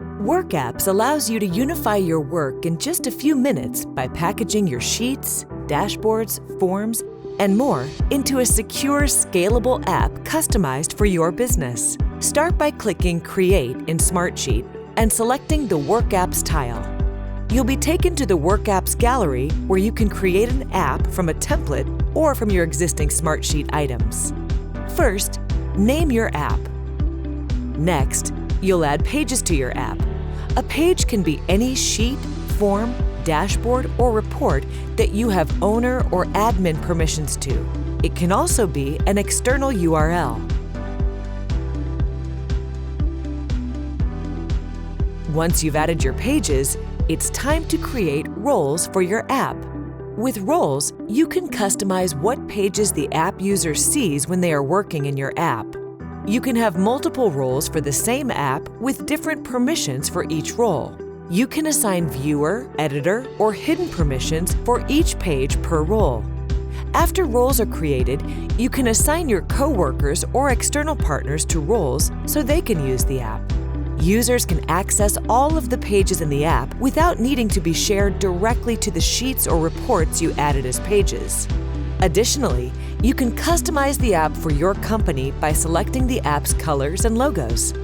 WorkApps allows you to unify your work in just a few minutes by packaging your sheets, dashboards, forms, and more into a secure, scalable app customized for your business. Start by clicking Create in Smartsheet and selecting the WorkApps tile. You'll be taken to the WorkApps gallery where you can create an app from a template or from your existing Smartsheet items. First, name your app. Next, you'll add pages to your app. A page can be any sheet, form, dashboard, or report that you have owner or admin permissions to. It can also be an external URL. Once you've added your pages, it's time to create roles for your app. With roles, you can customize what pages the app user sees when they are working in your app. You can have multiple roles for the same app with different permissions for each role. You can assign viewer, editor, or hidden permissions for each page per role. After roles are created, you can assign your coworkers or external partners to roles so they can use the app. Users can access all of the pages in the app without needing to be shared directly to the sheets or reports you added as pages. Additionally, you can customize the app for your company by selecting the app's colors and logos.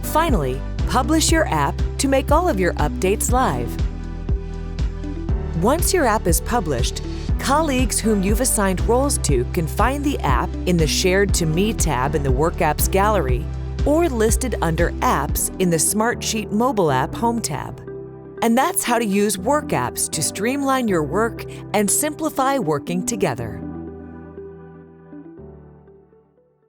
Finally, publish your app to make all of your updates live. Once your app is published, colleagues whom you've assigned roles to can find the app in the Shared to Me tab in the WorkApps gallery or listed under Apps in the Smartsheet mobile app Home tab. And that's how to use WorkApps to streamline your work and simplify working together.